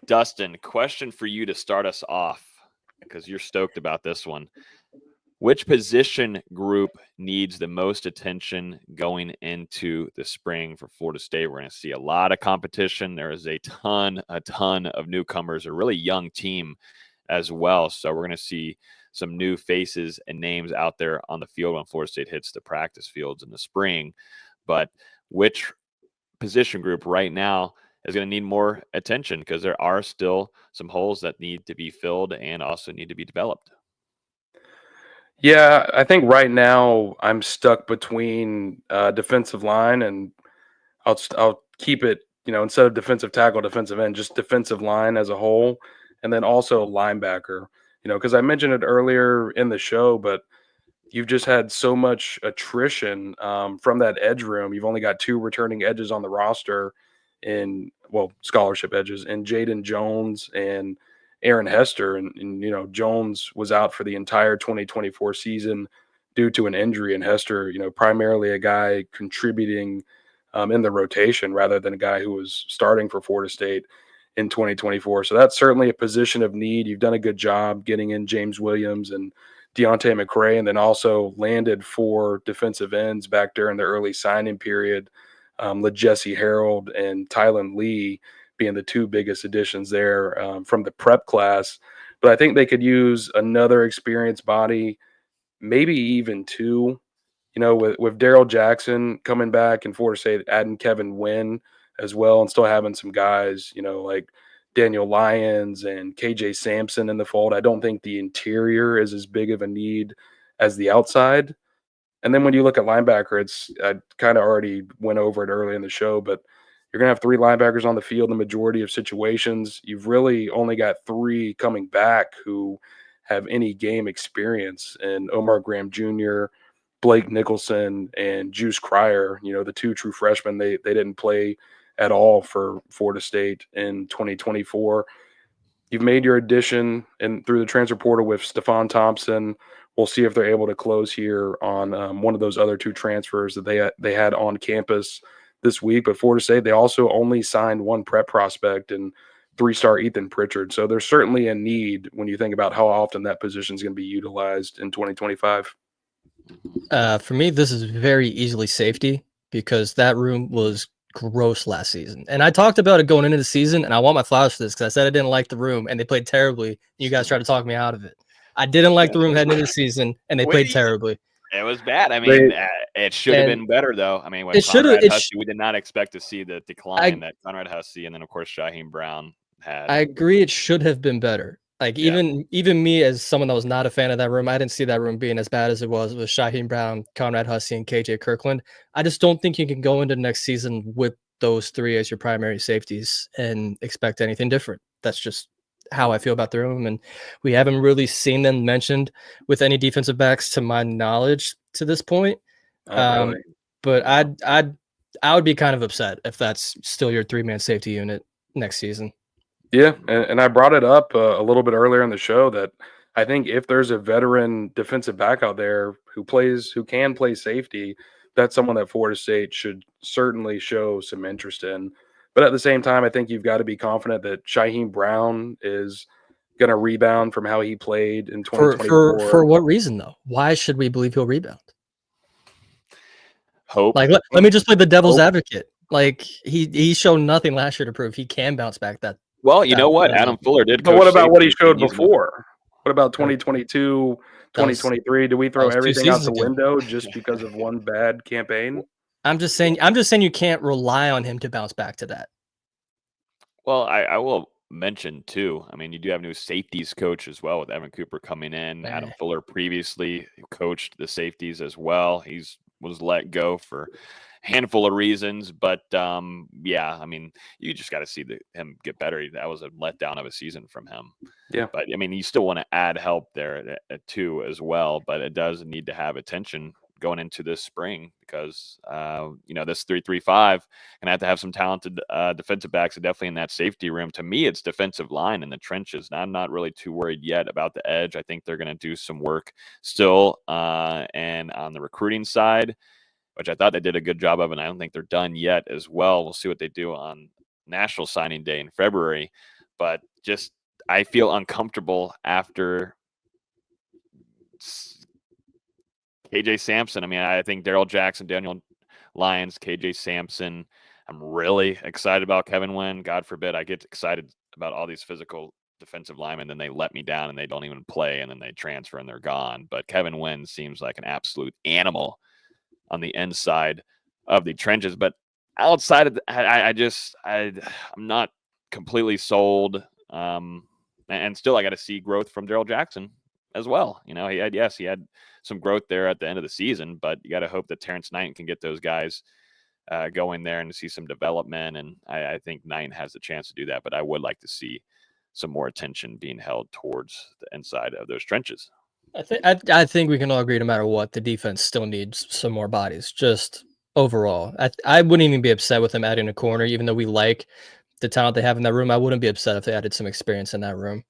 Dustin, question for you to start us off, because you're stoked about this one. Which position group needs the most attention going into the spring for Florida State? We're going to see a lot of competition. There is a ton of newcomers, a really young team as well. So we're going to see some new faces and names out there on the field when Florida State hits the practice fields in the spring. But which position group right now is going to need more attention, because there are still some holes that need to be filled and also need to be developed? Yeah, I think right now I'm stuck between defensive line and I'll keep it, instead of defensive tackle, defensive end, just defensive line as a whole, and then also linebacker. Because I mentioned it earlier in the show, but you've just had so much attrition from that edge room. You've only got two returning edges on the roster, scholarship edges, and Jaden Jones and Aaron Hester. And Jones was out for the entire 2024 season due to an injury, and Hester, primarily a guy contributing in the rotation rather than a guy who was starting for Florida State in 2024. So that's certainly a position of need. You've done a good job getting in James Williams and Deontay McCray, and then also landed 4 defensive ends back during the early signing period, Jesse Harold and Tylen Lee being the 2 biggest additions there from the prep class. But I think they could use another experienced body, maybe even 2. With Daryl Jackson coming back and Florida State adding Kevin Wynn as well, and still having some guys, like Daniel Lyons and KJ Sampson in the fold. I don't think the interior is as big of a need as the outside. And then when you look at linebacker, I kind of already went over it early in the show, but you're going to have 3 linebackers on the field in the majority of situations. You've really only got 3 coming back who have any game experience, and Omar Graham Jr., Blake Nicholson, and Juice Cryer, the 2 true freshmen. They didn't play at all for Florida State in 2024. You've made your addition and through the transfer portal with Stephon Thompson. We'll see if they're able to close here on one of those other 2 transfers that they had on campus this week. But Florida State, they also only signed 1 prep prospect and 3-star Ethan Pritchard. So there's certainly a need when you think about how often that position is going to be utilized in 2025. For me, this is very easily safety, because that room was gross last season. And I talked about it going into the season, and I want my flowers for this because I said I didn't like the room, and they played terribly. You guys tried to talk me out of it. I didn't like the room heading into the season, and they played terribly. It was bad. I mean, it should have been better, though. I mean, with Conrad Hussey, we did not expect to see the decline that Conrad Hussey and then, of course, Shaheem Brown had. I agree it should have been better. Like, even me, as someone that was not a fan of that room, I didn't see that room being as bad as it was with Shaheem Brown, Conrad Hussey, and KJ Kirkland. I just don't think you can go into next season with those 3 as your primary safeties and expect anything different. That's just how I feel about the room, and we haven't really seen them mentioned with any defensive backs to my knowledge to this point. Really. But I would be kind of upset if that's still your 3-man safety unit next season. Yeah, and I brought it up a little bit earlier in the show that I think if there's a veteran defensive back out there who can play safety, that's someone that Florida State should certainly show some interest in. But at the same time, I think you've got to be confident that Shaheem Brown is going to rebound from how he played in 2024. For what reason, though? Why should we believe he'll rebound? Hope. Like, let me just play the devil's advocate. Like, he's shown nothing last year to prove he can bounce back that. Well, you know what? Adam Fuller did. But what about what he showed before? What about 2022, 2023? Do we throw everything out the window just because of one bad campaign? I'm just saying you can't rely on him to bounce back to that. Well, I will mention too. I mean, you do have new safeties coach as well with Evan Cooper coming in. Adam Fuller previously coached the safeties as well. He's was let go for handful of reasons, but yeah, I mean, you just got to see him get better. That was a letdown of a season from him. Yeah, but I mean, you still want to add help there too as well, but it does need to have attention going into this spring because this 3-3-5 gonna have to have some talented defensive backs, definitely in that safety room. To me, it's defensive line in the trenches. Now, I'm not really too worried yet about the edge. I think they're gonna do some work still, and on the recruiting side, which I thought they did a good job of, and I don't think they're done yet as well. We'll see what they do on National Signing Day in February. but just I feel uncomfortable after KJ Sampson. I mean, I think Daryl Jackson, Daniel Lyons, KJ Sampson. I'm really excited about Kevin Wynn. God forbid I get excited about all these physical defensive linemen, then they let me down and they don't even play, and then they transfer and they're gone. But Kevin Wynn seems like an absolute animal on the inside of the trenches. But outside of I'm not completely sold. And still, I got to see growth from Daryl Jackson as well. You know, he had some growth there at the end of the season, but you got to hope that Terrence Knight can get those guys going there and to see some development. And I think Knight has the chance to do that, but I would like to see some more attention being held towards the inside of those trenches. I think we can all agree, no matter what, the defense still needs some more bodies. Just overall, I wouldn't even be upset with them adding a corner, even though we like the talent they have in that room. I wouldn't be upset if they added some experience in that room.